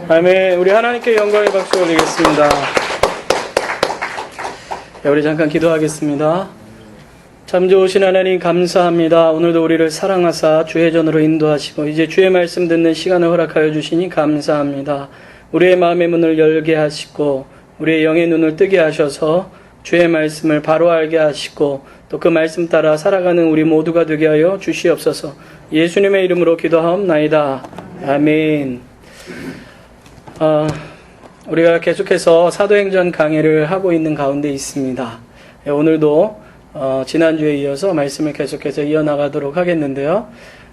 아멘. 우리 하나님께 영광의 박수 올리겠습니다. 네, 우리 잠깐 기도하겠습니다. 참 좋으신 하나님 감사합니다. 오늘도 우리를 사랑하사 주의 전으로 인도하시고 이제 주의 말씀 듣는 시간을 허락하여 주시니 감사합니다. 우리의 마음의 문을 열게 하시고 우리의 영의 눈을 뜨게 하셔서 주의 말씀을 바로 알게 하시고 또 그 말씀 따라 살아가는 우리 모두가 되게 하여 주시옵소서. 예수님의 이름으로 기도하옵나이다. 아멘. 우리가 계속해서 사도행전 강해를 하고 있는 가운데 있습니다. 오늘도 지난주에 이어서 말씀을 계속해서 이어나가도록 하겠는데요.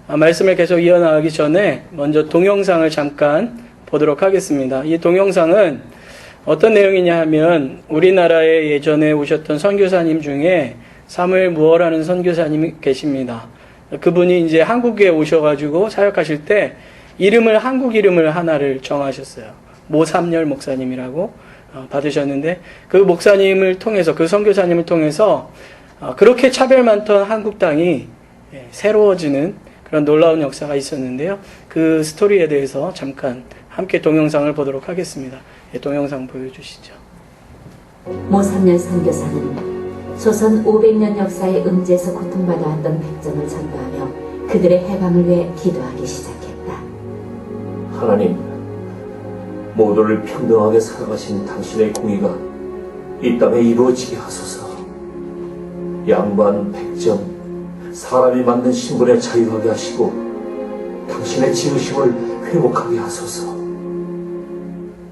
말씀을 계속 이어나가기 전에 먼저 동영상을 잠깐 보도록 하겠습니다. 이 동영상은 어떤 내용이냐 하면 우리나라에 예전에 오셨던 선교사님 중에 사무엘 무어라는 선교사님이 계십니다. 그분이 이제 한국에 오셔가지고 사역하실 때 한국 이름을 하나를 정하셨어요. 모삼열 목사님이라고 받으셨는데, 그 목사님을 통해서, 그 선교사님을 통해서 그렇게 차별 많던 한국 땅이 새로워지는 그런 놀라운 역사가 있었는데요. 그 스토리에 대해서 잠깐 함께 동영상을 보도록 하겠습니다. 동영상 보여주시죠. 모삼열 선교사는 조선 500년 역사의 음지에서 고통받아왔던 백성을 전도하며 그들의 해방을 위해 기도하기 시작했다. 하나님, 모두를 평등하게 살아가신 당신의 공의가 이 땅에 이루어지게 하소서. 양반, 백정, 사람이 만든 신분에 자유하게 하시고 당신의 지으심을 회복하게 하소서.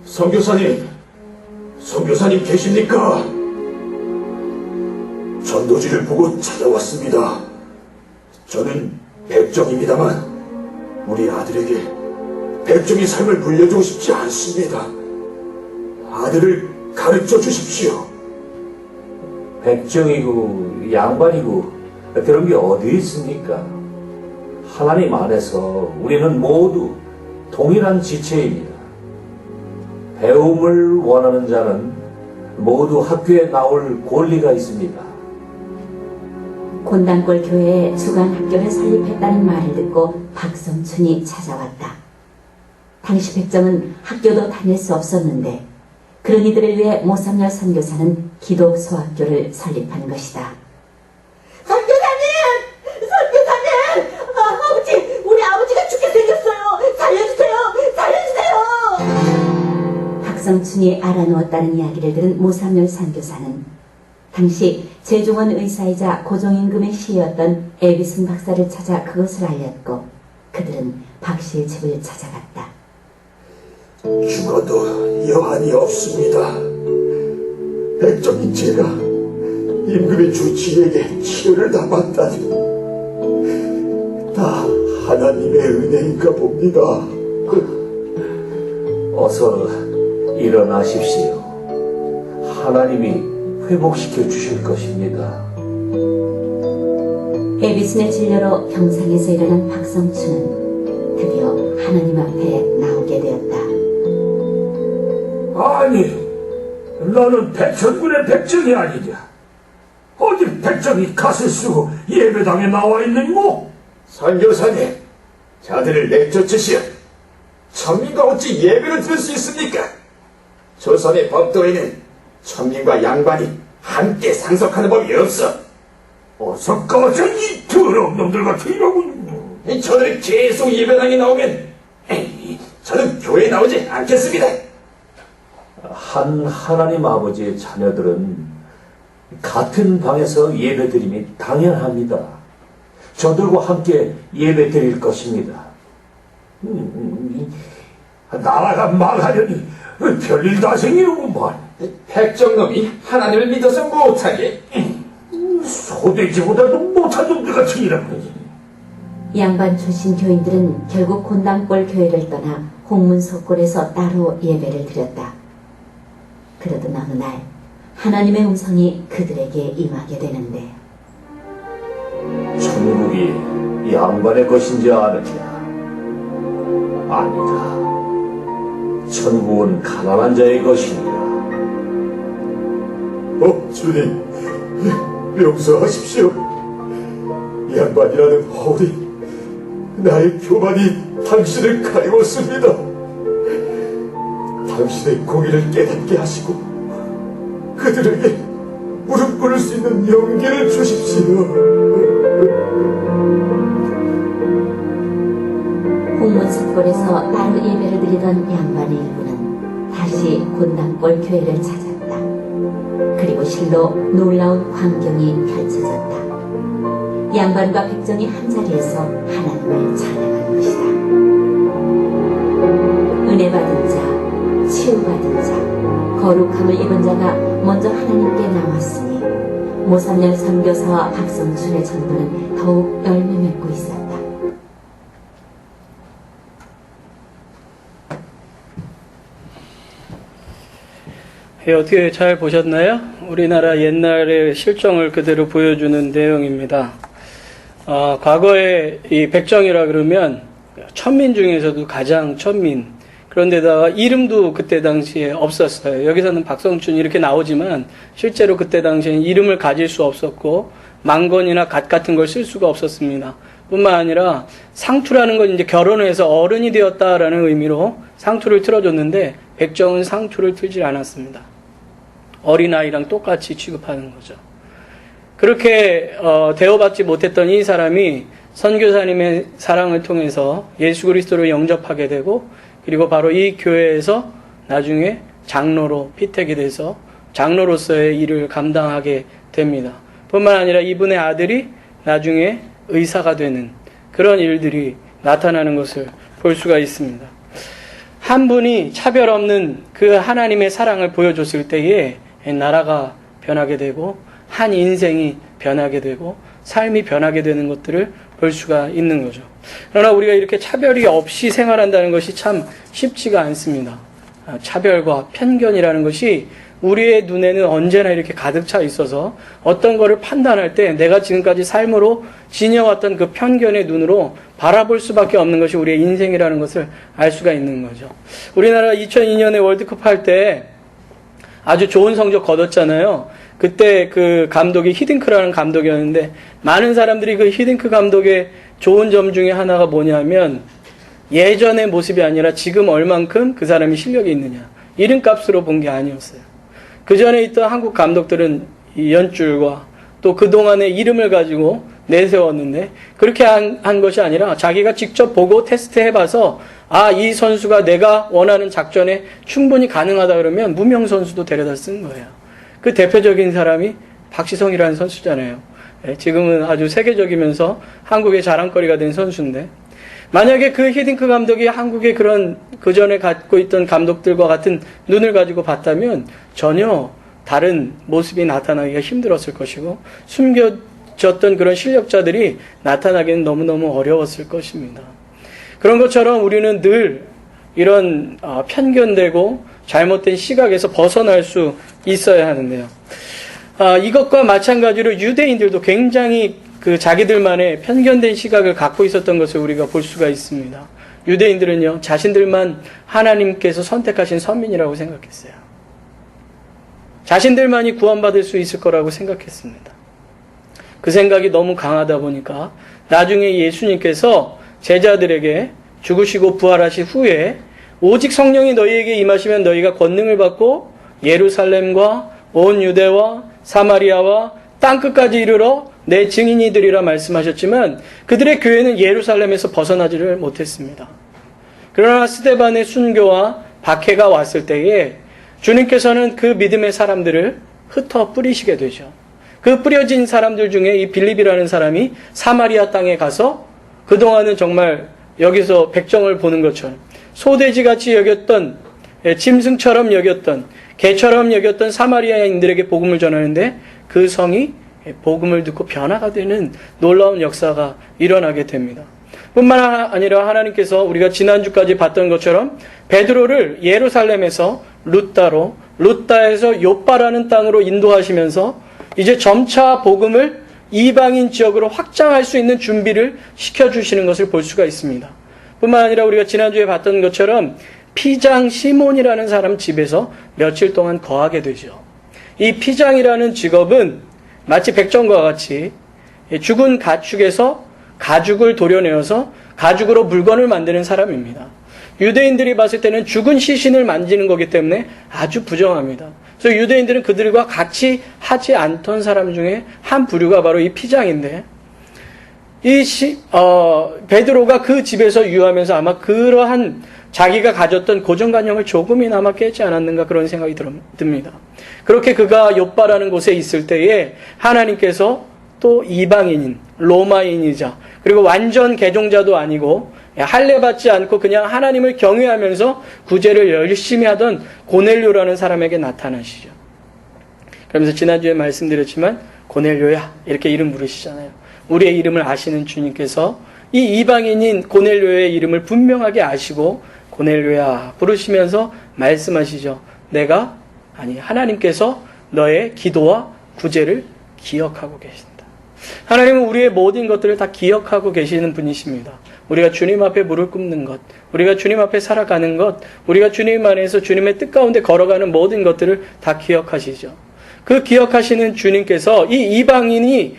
선교사님 계십니까? 전도지를 보고 찾아왔습니다. 저는 백정입니다만 우리 아들에게 백정의 삶을 물려주고 싶지 않습니다. 아들을 가르쳐 주십시오. 백정이고 양반이고 그런 게 어디 있습니까? 하나님 안에서 우리는 모두 동일한 지체입니다. 배움을 원하는 자는 모두 학교에 나올 권리가 있습니다. 곤단골 교회에 주간 학교를 설립했다는 말을 듣고 박성춘이 찾아왔다. 당시 백정은 학교도 다닐 수 없었는데 그런 이들을 위해 모삼열 선교사는 기독 소학교를 설립한 것이다. 선교사님! 아버지! 우리 아버지가 죽게 생겼어요! 살려주세요! 박성춘이 알아누웠다는 이야기를 들은 모삼열 선교사는 당시 재종원 의사이자 고종임금의 시였던 에비슨 박사를 찾아 그것을 알렸고 그들은 박 씨의 집을 찾아갔다. 죽어도 여한이 없습니다. 백정인 제가 임금의 주치에게 치료를 담았다니 다 하나님의 은혜인가 봅니다. 어서 일어나십시오. 하나님이 회복시켜 주실 것입니다. 에비슨의 진료로 병상에서 일어난 박성춘은 드디어 하나님 앞에 나오게 되었다. 아니, 너는 백천군의 백정이 아니냐? 어디 백정이 갓을 쓰고 예배당에 나와 있느냐? 선교사님, 자들을 내쫓으시오. 천민과 어찌 예배를 드릴 수 있습니까? 조선의 법도에는 천민과 양반이 함께 상속하는 법이 없어. 어서 꺼져, 이 더러운 놈들 같은 이러고. 저들이 계속 예배당에 나오면 저는 교회에 나오지 않겠습니다. 한 하나님 아버지의 자녀들은 같은 방에서 예배드림이 당연합니다. 저들과 함께 예배드릴 것입니다. 나라가 망하려니 별일도 안 생기는구만. 백정놈이 하나님을 믿어서 못하게. 소돼지보다도 못한 놈들 같은 이라고. 양반 출신 교인들은 결국 곤단골 교회를 떠나 홍문석골에서 따로 예배를 드렸다. 그러던 어느 날 하나님의 음성이 그들에게 임하게 되는데 천국이 양반의 것인지 아느냐? 아니다. 천국은 가난한 자의 것이니라. 주님, 용서하십시오. 양반이라는 허울이 나의 교만이 당신을 가리웠습니다. 당신의 공의를 깨닫게 하시고 그들에게 무릎 꿇을 수 있는 용기를 주십시오. 홍문석골에서 따로 예배를 드리던 양반의 일부는 다시 곤단골 교회를 찾았다. 그리고 실로 놀라운 광경이 펼쳐졌다. 양반과 백정이 한자리에서 하나님을 찬양한 것이다. 은혜 받은 자, 치유받은 자, 거룩함을 입은 자가 먼저 하나님께 나왔으니 모삼열 선교사와 박성춘의 전도는 더욱 열매 맺고 있었다. 어떻게 잘 보셨나요? 우리나라 옛날의 실정을 그대로 보여주는 내용입니다. 과거에 이 백정이라 그러면 천민 중에서도 가장 천민, 그런데다가 이름도 그때 당시에 없었어요. 여기서는 박성춘 이렇게 나오지만 실제로 그때 당시에는 이름을 가질 수 없었고 망건이나 갓 같은 걸 쓸 수가 없었습니다. 뿐만 아니라 상투라는 건 이제 결혼을 해서 어른이 되었다라는 의미로 상투를 틀어줬는데 백정은 상투를 틀지 않았습니다. 어린아이랑 똑같이 취급하는 거죠. 그렇게 대우받지 못했던 이 사람이 선교사님의 사랑을 통해서 예수 그리스도를 영접하게 되고 그리고 바로 이 교회에서 나중에 장로로 피택이 돼서 장로로서의 일을 감당하게 됩니다. 뿐만 아니라 이분의 아들이 나중에 의사가 되는 그런 일들이 나타나는 것을 볼 수가 있습니다. 한 분이 차별 없는 그 하나님의 사랑을 보여줬을 때에 나라가 변하게 되고 한 인생이 변하게 되고 삶이 변하게 되는 것들을 볼 수가 있는 거죠. 그러나 우리가 이렇게 차별이 없이 생활한다는 것이 참 쉽지가 않습니다. 차별과 편견이라는 것이 우리의 눈에는 언제나 이렇게 가득 차 있어서 어떤 거를 판단할 때 내가 지금까지 삶으로 지녀왔던 그 편견의 눈으로 바라볼 수밖에 없는 것이 우리의 인생이라는 것을 알 수가 있는 거죠. 우리나라 2002년에 월드컵 할 때 아주 좋은 성적 거뒀잖아요. 그때 그 감독이 히딩크라는 감독이었는데 많은 사람들이 그 히딩크 감독의 좋은 점 중에 하나가 뭐냐면 예전의 모습이 아니라 지금 얼만큼 그 사람이 실력이 있느냐. 이름값으로 본 게 아니었어요. 그 전에 있던 한국 감독들은 이 연줄과 또 그동안의 이름을 가지고 내세웠는데 그렇게 한 것이 아니라 자기가 직접 보고 테스트해봐서 이 선수가 내가 원하는 작전에 충분히 가능하다 그러면 무명 선수도 데려다 쓴 거예요. 그 대표적인 사람이 박시성이라는 선수잖아요. 지금은 아주 세계적이면서 한국의 자랑거리가 된 선수인데 만약에 그 히딩크 감독이 한국의 그런 그전에 갖고 있던 감독들과 같은 눈을 가지고 봤다면 전혀 다른 모습이 나타나기가 힘들었을 것이고 숨겨졌던 그런 실력자들이 나타나기는 너무너무 어려웠을 것입니다. 그런 것처럼 우리는 늘 이런 편견되고 잘못된 시각에서 벗어날 수 있어야 하는데요. 이것과 마찬가지로 유대인들도 굉장히 그 자기들만의 편견된 시각을 갖고 있었던 것을 우리가 볼 수가 있습니다. 유대인들은요, 자신들만 하나님께서 선택하신 선민이라고 생각했어요. 자신들만이 구원받을 수 있을 거라고 생각했습니다. 그 생각이 너무 강하다 보니까 나중에 예수님께서 제자들에게 죽으시고 부활하신 후에 오직 성령이 너희에게 임하시면 너희가 권능을 받고 예루살렘과 온 유대와 사마리아와 땅끝까지 이르러 내 증인이 되리라 말씀하셨지만 그들의 교회는 예루살렘에서 벗어나지를 못했습니다. 그러나 스데반의 순교와 박해가 왔을 때에 주님께서는 그 믿음의 사람들을 흩어 뿌리시게 되죠. 그 뿌려진 사람들 중에 이 빌립이라는 사람이 사마리아 땅에 가서 그동안은 정말 여기서 백정을 보는 것처럼 소돼지같이 여겼던, 짐승처럼 여겼던, 개처럼 여겼던 사마리아인들에게 복음을 전하는데 그 성이 복음을 듣고 변화가 되는 놀라운 역사가 일어나게 됩니다. 뿐만 아니라 하나님께서 우리가 지난주까지 봤던 것처럼 베드로를 예루살렘에서 루따로, 루따에서 요빠라는 땅으로 인도하시면서 이제 점차 복음을 이방인 지역으로 확장할 수 있는 준비를 시켜주시는 것을 볼 수가 있습니다. 뿐만 아니라 우리가 지난주에 봤던 것처럼 피장 시몬이라는 사람 집에서 며칠 동안 거하게 되죠. 이 피장이라는 직업은 마치 백정과 같이 죽은 가축에서 가죽을 도려내어서 가죽으로 물건을 만드는 사람입니다. 유대인들이 봤을 때는 죽은 시신을 만지는 거기 때문에 아주 부정합니다. 그래서 유대인들은 그들과 같이 하지 않던 사람 중에 한 부류가 바로 이 피장인데 베드로가 그 집에서 유하면서 아마 그러한 자기가 가졌던 고정관념을 조금이나마 깨지 않았는가 그런 생각이 듭니다. 그렇게 그가 요빠라는 곳에 있을 때에 하나님께서 또 이방인인, 로마인이자 그리고 완전 개종자도 아니고 할례받지 않고 그냥 하나님을 경외하면서 구제를 열심히 하던 고넬료라는 사람에게 나타나시죠. 그러면서 지난주에 말씀드렸지만 고넬료야 이렇게 이름 부르시잖아요. 우리의 이름을 아시는 주님께서 이 이방인인 고넬료의 이름을 분명하게 아시고 고넬료야 부르시면서 말씀하시죠. 하나님께서 너의 기도와 구제를 기억하고 계신다. 하나님은 우리의 모든 것들을 다 기억하고 계시는 분이십니다. 우리가 주님 앞에 무릎 꿇는 것, 우리가 주님 앞에 살아가는 것, 우리가 주님 안에서 주님의 뜻 가운데 걸어가는 모든 것들을 다 기억하시죠. 그 기억하시는 주님께서 이 이방인이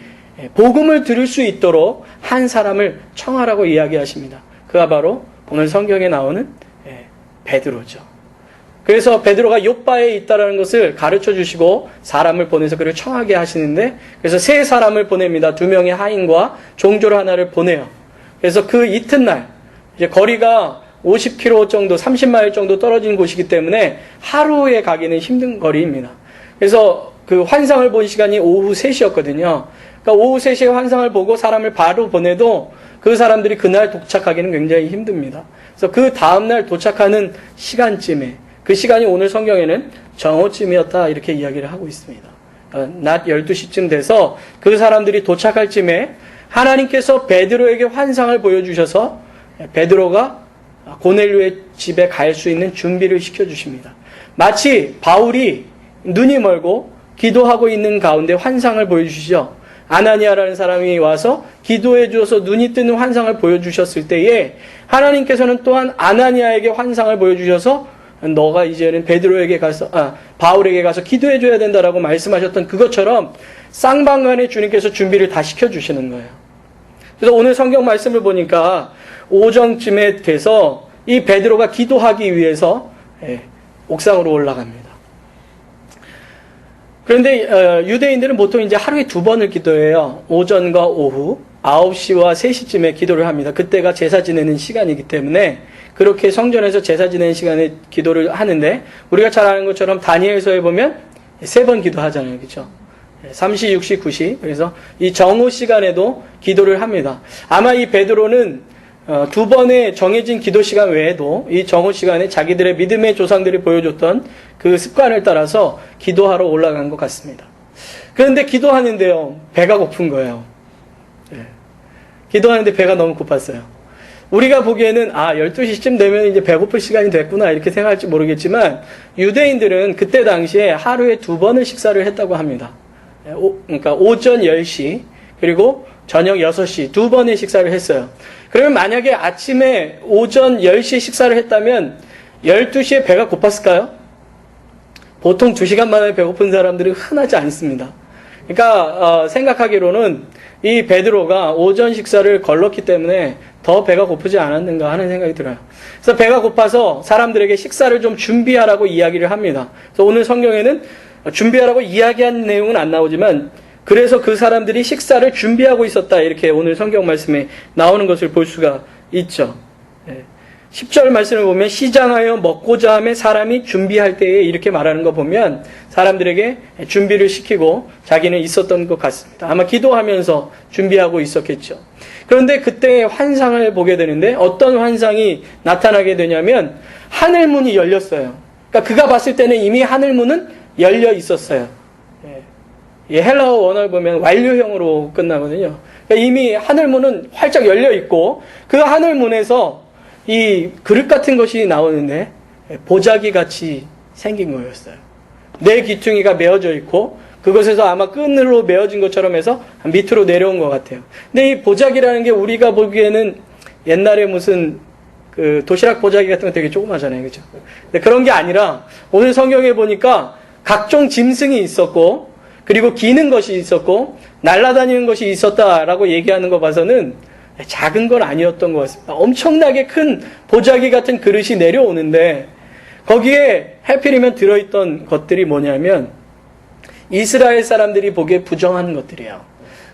복음을 들을 수 있도록 한 사람을 청하라고 이야기하십니다. 그가 바로 오늘 성경에 나오는 베드로죠. 그래서 베드로가 욥바에 있다라는 것을 가르쳐 주시고 사람을 보내서 그를 청하게 하시는데, 그래서 세 사람을 보냅니다. 2명의 하인과 종졸 하나를 보내요. 그래서 그 이튿날, 이제 거리가 50km 정도, 30마일 정도 떨어진 곳이기 때문에 하루에 가기는 힘든 거리입니다. 그래서 그 환상을 본 시간이 오후 3시였거든요. 그러니까 오후 3시에 환상을 보고 사람을 바로 보내도 그 사람들이 그날 도착하기는 굉장히 힘듭니다. 그래서 그 다음날 도착하는 시간쯤에, 그 시간이 오늘 성경에는 정오쯤이었다 이렇게 이야기를 하고 있습니다. 낮 12시쯤 돼서 그 사람들이 도착할 쯤에 하나님께서 베드로에게 환상을 보여주셔서 베드로가 고넬료의 집에 갈 수 있는 준비를 시켜주십니다. 마치 바울이 눈이 멀고 기도하고 있는 가운데 환상을 보여주시죠. 아나니아라는 사람이 와서 기도해 주어서 눈이 뜨는 환상을 보여주셨을 때에 하나님께서는 또한 아나니아에게 환상을 보여주셔서 너가 이제는 베드로에게 가서 바울에게 가서 기도해 줘야 된다라고 말씀하셨던 그것처럼 쌍방간에 주님께서 준비를 다 시켜주시는 거예요. 그래서 오늘 성경 말씀을 보니까 오정쯤에 돼서 이 베드로가 기도하기 위해서 옥상으로 올라갑니다. 그런데 유대인들은 보통 이제 하루에 2번을 기도해요. 오전과 오후 9시와 3시쯤에 기도를 합니다. 그때가 제사 지내는 시간이기 때문에 그렇게 성전에서 제사 지내는 시간에 기도를 하는데, 우리가 잘 아는 것처럼 다니엘서에 보면 3번 기도하잖아요. 그렇죠? 3시, 6시, 9시. 그래서 이 정오 시간에도 기도를 합니다. 아마 이 베드로는 2번의 정해진 기도 시간 외에도 이 정오 시간에 자기들의 믿음의 조상들이 보여줬던 그 습관을 따라서 기도하러 올라간 것 같습니다. 그런데 기도하는데요, 배가 고픈 거예요. 기도하는데 배가 너무 고팠어요. 우리가 보기에는 12시쯤 되면 이제 배고플 시간이 됐구나 이렇게 생각할지 모르겠지만, 유대인들은 그때 당시에 하루에 2번을 식사를 했다고 합니다. 그러니까 오전 10시 그리고 저녁 6시 2번의 식사를 했어요. 그러면 만약에 아침에 오전 10시에 식사를 했다면 12시에 배가 고팠을까요? 보통 2시간 만에 배고픈 사람들은 흔하지 않습니다. 그러니까 생각하기로는 이 베드로가 오전 식사를 걸렀기 때문에 더 배가 고프지 않았는가 하는 생각이 들어요. 그래서 배가 고파서 사람들에게 식사를 좀 준비하라고 이야기를 합니다. 그래서 오늘 성경에는 준비하라고 이야기한 내용은 안 나오지만, 그래서 그 사람들이 식사를 준비하고 있었다 이렇게 오늘 성경 말씀에 나오는 것을 볼 수가 있죠. 10절 말씀을 보면 시장하여 먹고자 하며 사람이 준비할 때에 이렇게 말하는 거 보면 사람들에게 준비를 시키고 자기는 있었던 것 같습니다. 아마 기도하면서 준비하고 있었겠죠. 그런데 그때 환상을 보게 되는데 어떤 환상이 나타나게 되냐면 하늘문이 열렸어요. 그러니까 그가 봤을 때는 이미 하늘문은 열려 있었어요. 헬라어 원어를 보면 완료형으로 끝나거든요. 그러니까 이미 하늘문은 활짝 열려 있고 그 하늘문에서 이 그릇 같은 것이 나오는데 보자기 같이 생긴 거였어요. 네 귀퉁이가 메어져 있고 그것에서 아마 끈으로 메어진 것처럼 해서 밑으로 내려온 것 같아요. 근데 이 보자기라는 게 우리가 보기에는 옛날에 무슨 그 도시락 보자기 같은 거 되게 조그마잖아요. 그죠? 근데 그런 게 아니라 오늘 성경에 보니까 각종 짐승이 있었고 그리고 기는 것이 있었고 날아다니는 것이 있었다라고 얘기하는 거 봐서는 작은 건 아니었던 것 같습니다. 엄청나게 큰 보자기 같은 그릇이 내려오는데 거기에 해필이면 들어있던 것들이 뭐냐면 이스라엘 사람들이 보기에 부정한 것들이에요.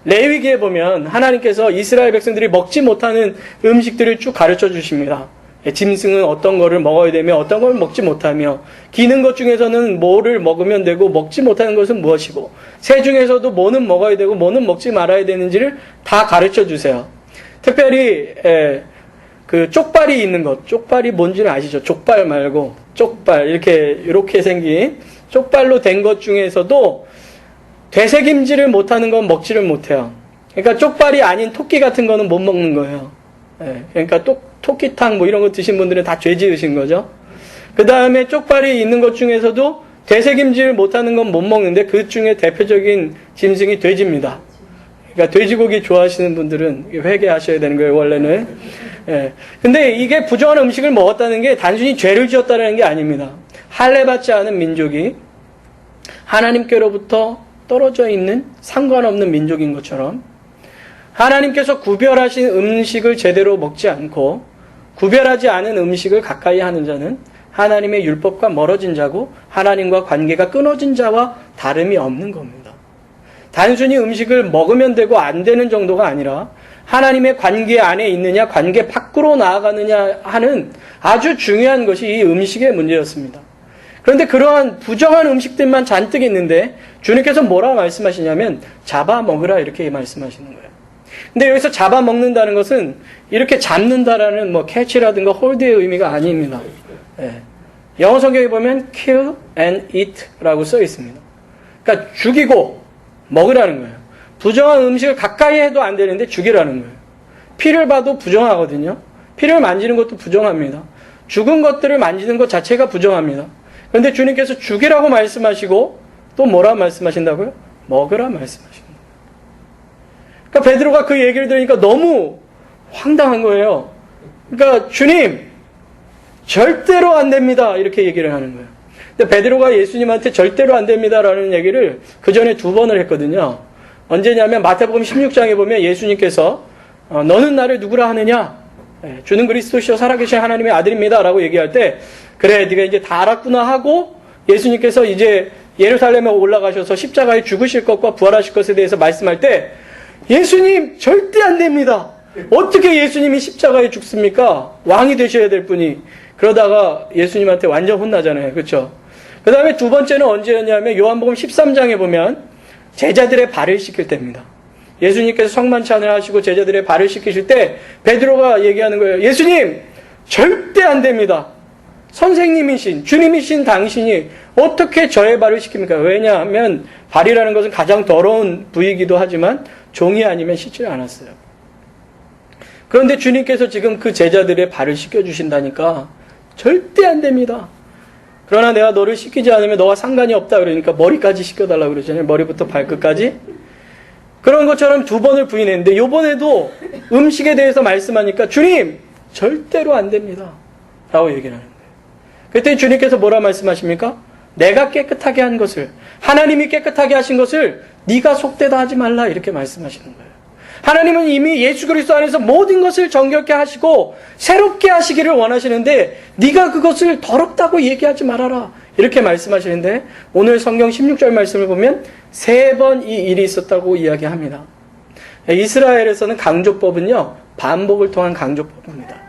레위기에 보면 하나님께서 이스라엘 백성들이 먹지 못하는 음식들을 쭉 가르쳐 주십니다. 짐승은 어떤 거를 먹어야 되며 어떤 걸 먹지 못하며 기는 것 중에서는 뭐를 먹으면 되고 먹지 못하는 것은 무엇이고 새 중에서도 뭐는 먹어야 되고 뭐는 먹지 말아야 되는지를 다 가르쳐 주세요. 특별히 그 쪽발이 있는 것, 쪽발이 뭔지는 아시죠? 족발 말고 쪽발 이렇게 생긴 쪽발로 된 것 중에서도 되새김질을 못하는 건 먹지를 못해요. 그러니까 쪽발이 아닌 토끼 같은 거는 못 먹는 거예요. 그러니까 토끼탕 뭐 이런 거 드신 분들은 다 죄 지으신 거죠. 그 다음에 쪽발이 있는 것 중에서도 되새김질 못하는 건 못 먹는데 그 중에 대표적인 짐승이 돼지입니다. 그러니까 돼지고기 좋아하시는 분들은 회개하셔야 되는 거예요, 원래는. 예. 근데 이게 부정한 음식을 먹었다는 게 단순히 죄를 지었다는 게 아닙니다. 할례받지 않은 민족이 하나님께로부터 떨어져 있는 상관없는 민족인 것처럼 하나님께서 구별하신 음식을 제대로 먹지 않고 구별하지 않은 음식을 가까이 하는 자는 하나님의 율법과 멀어진 자고 하나님과 관계가 끊어진 자와 다름이 없는 겁니다. 단순히 음식을 먹으면 되고 안 되는 정도가 아니라 하나님의 관계 안에 있느냐 관계 밖으로 나아가느냐 하는 아주 중요한 것이 이 음식의 문제였습니다. 그런데 그러한 부정한 음식들만 잔뜩 있는데 주님께서 뭐라 말씀하시냐면 잡아먹으라 이렇게 말씀하시는 거예요. 근데 여기서 잡아먹는다는 것은 이렇게 잡는다라는 뭐 catch라든가 hold의 의미가 아닙니다. 예. 영어 성경에 보면 kill and eat라고 써 있습니다. 그러니까 죽이고 먹으라는 거예요. 부정한 음식을 가까이 해도 안 되는데 죽이라는 거예요. 피를 봐도 부정하거든요. 피를 만지는 것도 부정합니다. 죽은 것들을 만지는 것 자체가 부정합니다. 그런데 주님께서 죽이라고 말씀하시고 또 뭐라 말씀하신다고요? 먹으라 말씀하십니다. 그러니까 베드로가 그 얘기를 들으니까 너무 황당한 거예요. 그러니까 주님 절대로 안 됩니다 이렇게 얘기를 하는 거예요. 근데 베드로가 예수님한테 절대로 안 됩니다라는 얘기를 그 전에 2번을 했거든요. 언제냐면 마태복음 16장에 보면 예수님께서 너는 나를 누구라 하느냐? 주는 그리스도시요 살아계신 하나님의 아들입니다 라고 얘기할 때 그래 네가 이제 다 알았구나 하고 예수님께서 이제 예루살렘에 올라가셔서 십자가에 죽으실 것과 부활하실 것에 대해서 말씀할 때 예수님 절대 안 됩니다. 어떻게 예수님이 십자가에 죽습니까? 왕이 되셔야 될 분이. 그러다가 예수님한테 완전 혼나잖아요. 그렇죠? 그 다음에 2번째는 언제였냐면 요한복음 13장에 보면 제자들의 발을 씻길 때입니다. 예수님께서 성만찬을 하시고 제자들의 발을 씻기실 때 베드로가 얘기하는 거예요. 예수님 절대 안 됩니다. 선생님이신 주님이신 당신이 어떻게 저의 발을 씻깁니까? 왜냐하면 발이라는 것은 가장 더러운 부위이기도 하지만 종이 아니면 씻지 않았어요. 그런데 주님께서 지금 그 제자들의 발을 씻겨주신다니까 절대 안 됩니다. 그러나 내가 너를 씻기지 않으면 너와 상관이 없다 그러니까 머리까지 씻겨달라고 그러잖아요. 머리부터 발끝까지. 그런 것처럼 2번을 부인했는데 이번에도 음식에 대해서 말씀하니까 주님 절대로 안 됩니다 라고 얘기를 하는 거예요. 그때 주님께서 뭐라 말씀하십니까? 내가 깨끗하게 한 것을 하나님이 깨끗하게 하신 것을 네가 속되다 하지 말라 이렇게 말씀하시는 거예요. 하나님은 이미 예수 그리스도 안에서 모든 것을 정결케 하시고 새롭게 하시기를 원하시는데 네가 그것을 더럽다고 얘기하지 말아라 이렇게 말씀하시는데 오늘 성경 16절 말씀을 보면 3번 이 일이 있었다고 이야기합니다. 이스라엘에서는 강조법은요 반복을 통한 강조법입니다.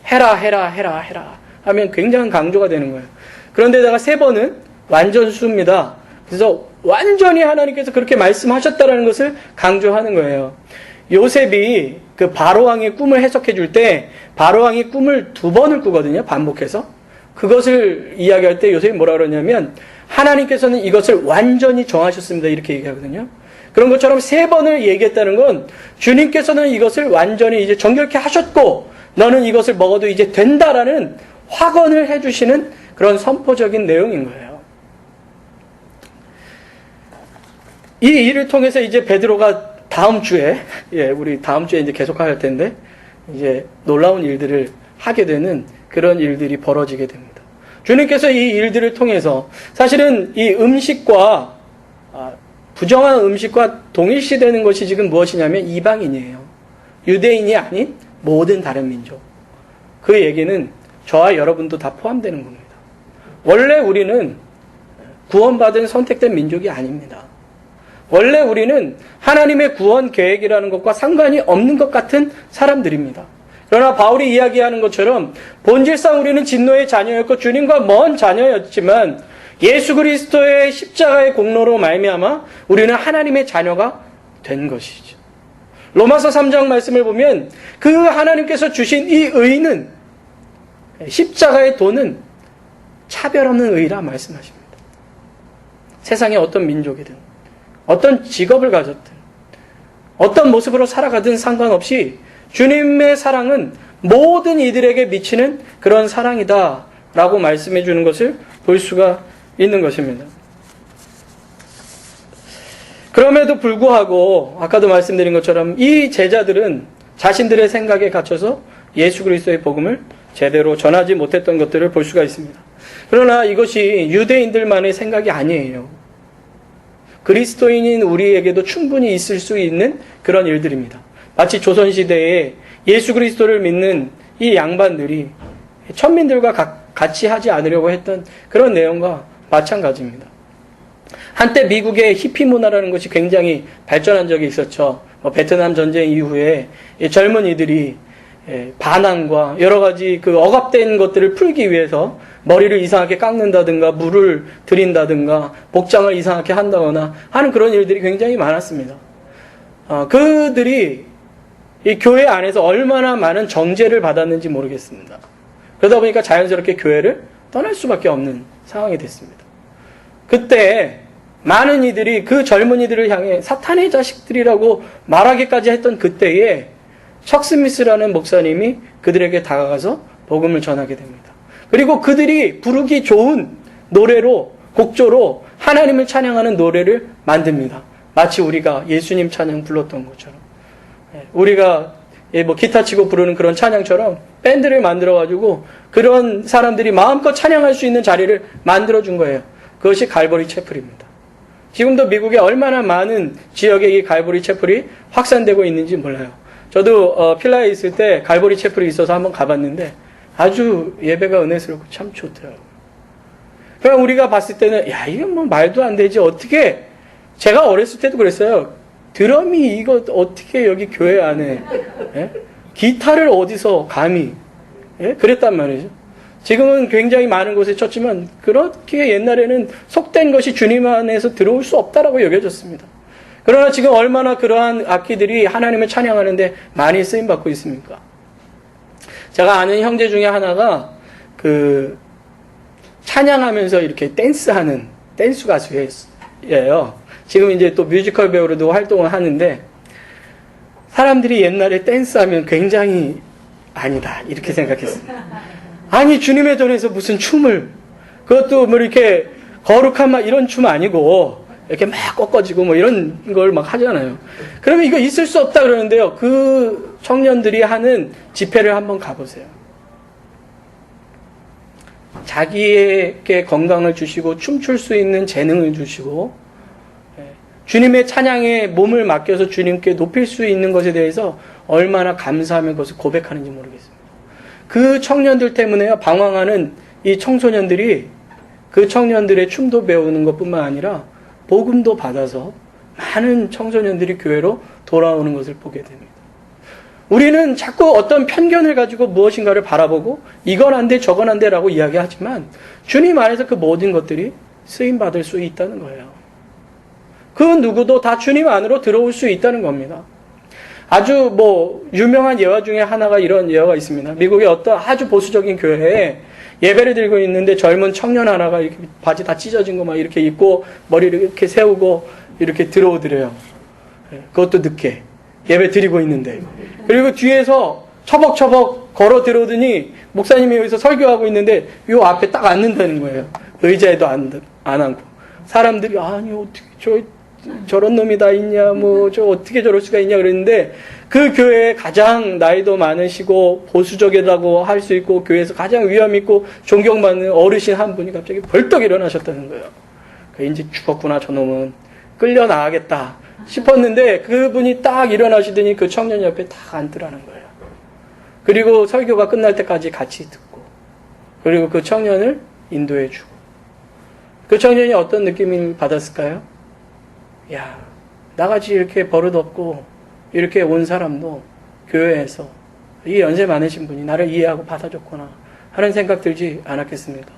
해라 해라 해라 해라 하면 굉장한 강조가 되는 거예요. 그런데다가 3번은 완전수입니다. 그래서 완전히 하나님께서 그렇게 말씀하셨다라는 것을 강조하는 거예요. 요셉이 그 바로왕의 꿈을 해석해 줄 때 바로왕이 꿈을 2번을 꾸거든요. 반복해서. 그것을 이야기할 때 요셉이 뭐라 그러냐면 하나님께서는 이것을 완전히 정하셨습니다. 이렇게 얘기하거든요. 그런 것처럼 3번을 얘기했다는 건 주님께서는 이것을 완전히 이제 정결케 하셨고 너는 이것을 먹어도 이제 된다라는 확언을 해주시는 그런 선포적인 내용인 거예요. 이 일을 통해서 이제 베드로가 다음 주에, 우리 다음 주에 이제 계속할 텐데, 이제 놀라운 일들을 하게 되는 그런 일들이 벌어지게 됩니다. 주님께서 이 일들을 통해서 사실은 이 음식과, 부정한 음식과 동일시되는 것이 지금 무엇이냐면 이방인이에요. 유대인이 아닌 모든 다른 민족. 그 얘기는 저와 여러분도 다 포함되는 겁니다. 원래 우리는 구원받은 선택된 민족이 아닙니다. 원래 우리는 하나님의 구원 계획이라는 것과 상관이 없는 것 같은 사람들입니다. 그러나 바울이 이야기하는 것처럼 본질상 우리는 진노의 자녀였고 주님과 먼 자녀였지만 예수 그리스도의 십자가의 공로로 말미암아 우리는 하나님의 자녀가 된 것이죠. 로마서 3장 말씀을 보면 그 하나님께서 주신 이 의는 십자가의 도는 차별 없는 의라 말씀하십니다. 세상의 어떤 민족이든 어떤 직업을 가졌든 어떤 모습으로 살아가든 상관없이 주님의 사랑은 모든 이들에게 미치는 그런 사랑이다 라고 말씀해 주는 것을 볼 수가 있는 것입니다. 그럼에도 불구하고 아까도 말씀드린 것처럼 이 제자들은 자신들의 생각에 갇혀서 예수 그리스도의 복음을 제대로 전하지 못했던 것들을 볼 수가 있습니다. 그러나 이것이 유대인들만의 생각이 아니에요. 그리스도인인 우리에게도 충분히 있을 수 있는 그런 일들입니다. 마치 조선시대에 예수 그리스도를 믿는 이 양반들이 천민들과 같이 하지 않으려고 했던 그런 내용과 마찬가지입니다. 한때 미국의 히피 문화라는 것이 굉장히 발전한 적이 있었죠. 베트남 전쟁 이후에 젊은이들이 반항과 여러 가지 그 억압된 것들을 풀기 위해서 머리를 이상하게 깎는다든가 물을 들인다든가 복장을 이상하게 한다거나 하는 그런 일들이 굉장히 많았습니다. 그들이 이 교회 안에서 얼마나 많은 정죄를 받았는지 모르겠습니다. 그러다 보니까 자연스럽게 교회를 떠날 수밖에 없는 상황이 됐습니다. 그때 많은 이들이 그 젊은이들을 향해 사탄의 자식들이라고 말하기까지 했던 그때에 척 스미스라는 목사님이 그들에게 다가가서 복음을 전하게 됩니다. 그리고 그들이 부르기 좋은 노래로, 곡조로 하나님을 찬양하는 노래를 만듭니다. 마치 우리가 예수님 찬양 불렀던 것처럼. 우리가 기타 치고 부르는 그런 찬양처럼 밴드를 만들어가지고 그런 사람들이 마음껏 찬양할 수 있는 자리를 만들어준 거예요. 그것이 갈보리 채플입니다. 지금도 미국에 얼마나 많은 지역에 이 갈보리 채플이 확산되고 있는지 몰라요. 저도 필라에 있을 때 갈보리 채플이 있어서 한번 가봤는데 아주 예배가 은혜스럽고 참 좋더라고요. 그러니까 우리가 봤을 때는 야 이건 뭐 말도 안 되지 어떻게 제가 어렸을 때도 그랬어요. 드럼이 이거 어떻게 여기 교회 안에 기타를 어디서 감히 그랬단 말이죠. 지금은 굉장히 많은 곳에 쳤지만 그렇게 옛날에는 속된 것이 주님 안에서 들어올 수 없다라고 여겨졌습니다. 그러나 지금 얼마나 그러한 악기들이 하나님을 찬양하는데 많이 쓰임받고 있습니까? 제가 아는 형제 중에 하나가 찬양하면서 이렇게 댄스하는 댄스 가수예요. 지금 이제 또 뮤지컬 배우로도 활동을 하는데 사람들이 옛날에 댄스하면 굉장히 아니다 이렇게 생각했습니다. 아니 주님의 전에서 무슨 춤을 그것도 뭐 이렇게 거룩한 막 이런 춤 아니고 이렇게 막 꺾어지고 뭐 이런 걸 막 하잖아요. 그러면 이거 있을 수 없다 그러는데요. 그 청년들이 하는 집회를 한번 가보세요. 자기에게 건강을 주시고 춤출 수 있는 재능을 주시고 주님의 찬양에 몸을 맡겨서 주님께 높일 수 있는 것에 대해서 얼마나 감사하며 그것을 고백하는지 모르겠습니다. 그 청년들 때문에 방황하는 이 청소년들이 그 청년들의 춤도 배우는 것뿐만 아니라 복음도 받아서 많은 청소년들이 교회로 돌아오는 것을 보게 됩니다. 우리는 자꾸 어떤 편견을 가지고 무엇인가를 바라보고 이건 안 돼 저건 안 돼라고 이야기하지만 주님 안에서 그 모든 것들이 쓰임받을 수 있다는 거예요. 그 누구도 다 주님 안으로 들어올 수 있다는 겁니다. 아주 유명한 예화 중에 하나가 이런 예화가 있습니다. 미국의 어떤 아주 보수적인 교회에 예배를 드리고 있는데 젊은 청년 하나가 이렇게 바지 다 찢어진 거 막 이렇게 입고 머리를 이렇게 세우고 이렇게 들어오더래요. 그것도 늦게 예배 드리고 있는데. 그리고 뒤에서 처벅처벅 걸어 들어오더니 목사님이 여기서 설교하고 있는데 요 앞에 딱 앉는다는 거예요. 의자에도 안 앉고. 사람들이 아니 어떻게 저런 놈이 다 있냐, 저 어떻게 저럴 수가 있냐 그랬는데, 그 교회에 가장 나이도 많으시고, 보수적이라고 할 수 있고, 교회에서 가장 위험 있고, 존경받는 어르신 한 분이 갑자기 벌떡 일어나셨다는 거예요. 이제 죽었구나, 저놈은. 끌려 나가겠다 싶었는데, 그분이 딱 일어나시더니 그 청년 옆에 딱 앉더라는 거예요. 그리고 설교가 끝날 때까지 같이 듣고, 그리고 그 청년을 인도해주고. 그 청년이 어떤 느낌을 받았을까요? 야, 나같이 이렇게 버릇없고 이렇게 온 사람도 교회에서 이 연세 많으신 분이 나를 이해하고 받아줬구나 하는 생각 들지 않았겠습니까?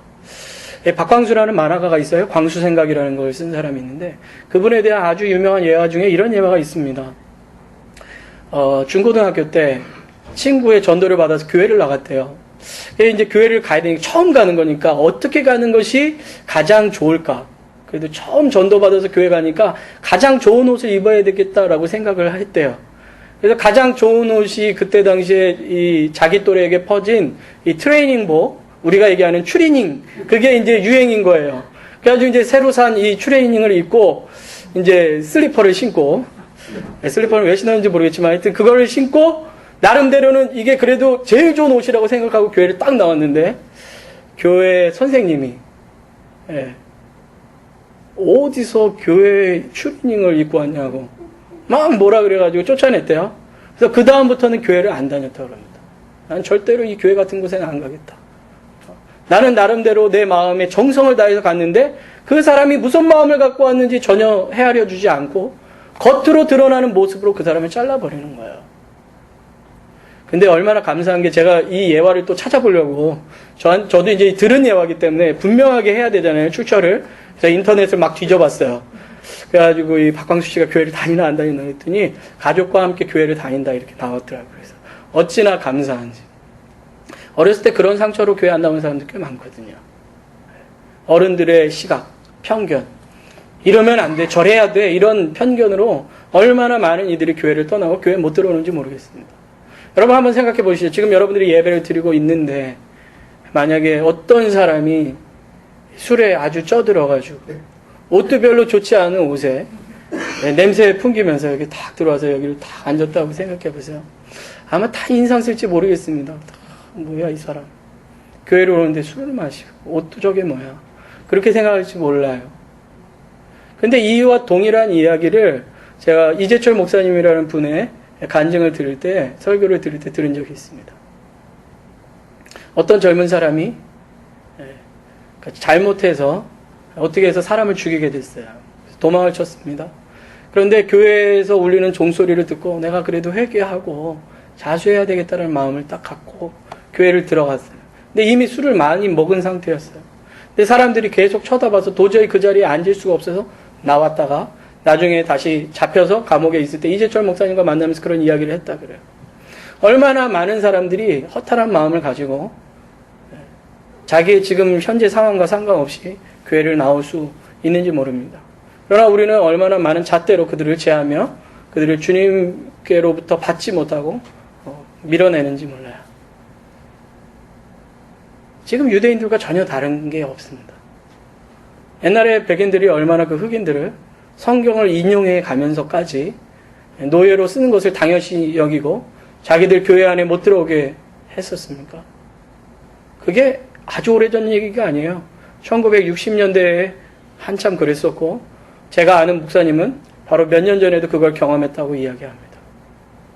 박광수라는 만화가가 있어요. 광수생각이라는 걸 쓴 사람이 있는데 그분에 대한 아주 유명한 예화 중에 이런 예화가 있습니다. 중고등학교 때 친구의 전도를 받아서 교회를 나갔대요. 이제 교회를 가야 되니까 처음 가는 거니까 어떻게 가는 것이 가장 좋을까? 그래도 처음 전도받아서 교회 가니까 가장 좋은 옷을 입어야 되겠다라고 생각을 했대요. 그래서 가장 좋은 옷이 그때 당시에 이 자기 또래에게 퍼진 이 트레이닝복, 우리가 얘기하는 추리닝, 그게 이제 유행인 거예요. 그래가지고 이제 새로 산 이 추리닝을 입고 이제 슬리퍼를 신고, 슬리퍼를 왜 신었는지 모르겠지만 하여튼 그거를 신고 나름대로는 이게 그래도 제일 좋은 옷이라고 생각하고 교회를 딱 나왔는데 교회 선생님이 어디서 교회 추리닝을 입고 왔냐고 막 뭐라 그래가지고 쫓아냈대요. 그래서 그 다음부터는 교회를 안 다녔다고 합니다. 난 절대로 이 교회 같은 곳에는 안 가겠다. 나는 나름대로 내 마음에 정성을 다해서 갔는데 그 사람이 무슨 마음을 갖고 왔는지 전혀 헤아려 주지 않고 겉으로 드러나는 모습으로 그 사람을 잘라버리는 거예요. 근데 얼마나 감사한 게 제가 이 예화를 또 찾아보려고 저도 이제 들은 예화이기 때문에 분명하게 해야 되잖아요. 출처를. 그래서 인터넷을 막 뒤져봤어요. 그래가지고 이 박광수 씨가 교회를 다니나 안 다니나 했더니 가족과 함께 교회를 다닌다 이렇게 나왔더라고요. 그래서 어찌나 감사한지. 어렸을 때 그런 상처로 교회 안 나온 사람들 꽤 많거든요. 어른들의 시각, 편견. 이러면 안 돼, 저래야 돼, 이런 편견으로 얼마나 많은 이들이 교회를 떠나고 교회에 못 들어오는지 모르겠습니다. 여러분 한번 생각해 보시죠. 지금 여러분들이 예배를 드리고 있는데 만약에 어떤 사람이 술에 아주 쪄들어가지고 옷도 별로 좋지 않은 옷에 냄새 풍기면서 여기 딱 들어와서 여기를 딱 앉았다고 생각해 보세요. 아마 다 인상 쓸지 모르겠습니다. 뭐야 이 사람. 교회를 오는데 술을 마시고 옷도 저게 뭐야. 그렇게 생각할지 몰라요. 근데 이와 동일한 이야기를 제가 이재철 목사님이라는 분의 간증을 들을 때, 설교를 들을 때 들은 적이 있습니다. 어떤 젊은 사람이 잘못해서 어떻게 해서 사람을 죽이게 됐어요. 도망을 쳤습니다. 그런데 교회에서 울리는 종소리를 듣고 내가 그래도 회개하고 자수해야 되겠다는 마음을 딱 갖고 교회를 들어갔어요. 근데 이미 술을 많이 먹은 상태였어요. 근데 사람들이 계속 쳐다봐서 도저히 그 자리에 앉을 수가 없어서 나왔다가 나중에 다시 잡혀서 감옥에 있을 때 이재철 목사님과 만나면서 그런 이야기를 했다 그래요. 얼마나 많은 사람들이 허탈한 마음을 가지고 자기의 지금 현재 상황과 상관없이 교회를 나올 수 있는지 모릅니다. 그러나 우리는 얼마나 많은 잣대로 그들을 제하며 그들을 주님께로부터 받지 못하고 밀어내는지 몰라요. 지금 유대인들과 전혀 다른 게 없습니다. 옛날에 백인들이 얼마나 그 흑인들을 성경을 인용해 가면서까지 노예로 쓰는 것을 당연시 여기고 자기들 교회 안에 못 들어오게 했었습니까? 그게 아주 오래전 얘기가 아니에요. 1960년대에 한참 그랬었고 제가 아는 목사님은 바로 몇 년 전에도 그걸 경험했다고 이야기합니다.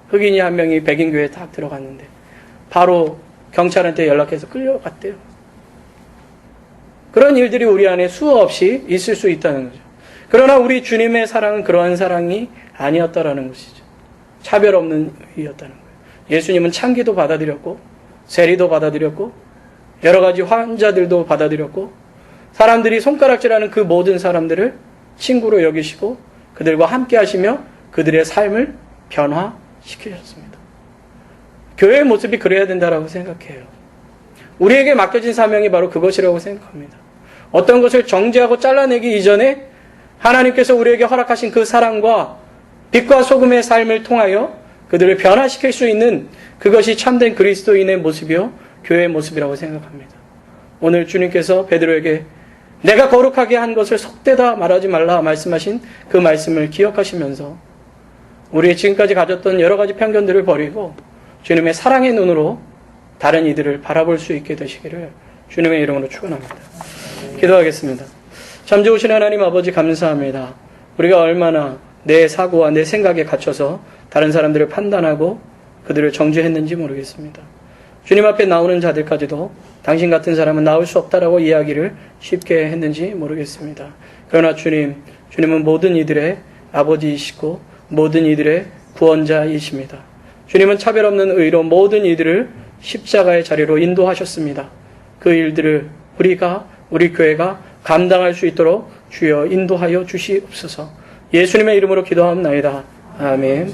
흑인이 한 명이 백인 교회에 딱 들어갔는데 바로 경찰한테 연락해서 끌려갔대요. 그런 일들이 우리 안에 수없이 있을 수 있다는 거죠. 그러나 우리 주님의 사랑은 그러한 사랑이 아니었다라는 것이죠. 차별 없는 의였다는 거예요. 예수님은 창기도 받아들였고 세리도 받아들였고 여러 가지 환자들도 받아들였고 사람들이 손가락질하는 그 모든 사람들을 친구로 여기시고 그들과 함께 하시며 그들의 삶을 변화시키셨습니다. 교회의 모습이 그래야 된다라고 생각해요. 우리에게 맡겨진 사명이 바로 그것이라고 생각합니다. 어떤 것을 정죄하고 잘라내기 이전에 하나님께서 우리에게 허락하신 그 사랑과 빛과 소금의 삶을 통하여 그들을 변화시킬 수 있는 그것이 참된 그리스도인의 모습이요 교회의 모습이라고 생각합니다. 오늘 주님께서 베드로에게 내가 거룩하게 한 것을 속되다 말하지 말라 말씀하신 그 말씀을 기억하시면서 우리의 지금까지 가졌던 여러 가지 편견들을 버리고 주님의 사랑의 눈으로 다른 이들을 바라볼 수 있게 되시기를 주님의 이름으로 축원합니다. 기도하겠습니다. 참 좋으신 하나님 아버지 감사합니다. 우리가 얼마나 내 사고와 내 생각에 갇혀서 다른 사람들을 판단하고 그들을 정죄했는지 모르겠습니다. 주님 앞에 나오는 자들까지도 당신 같은 사람은 나올 수 없다라고 이야기를 쉽게 했는지 모르겠습니다. 그러나 주님은 모든 이들의 아버지이시고 모든 이들의 구원자이십니다. 주님은 차별 없는 의로 모든 이들을 십자가의 자리로 인도하셨습니다. 그 일들을 우리 교회가 감당할 수 있도록 주여 인도하여 주시옵소서. 예수님의 이름으로 기도하옵나이다. 아멘.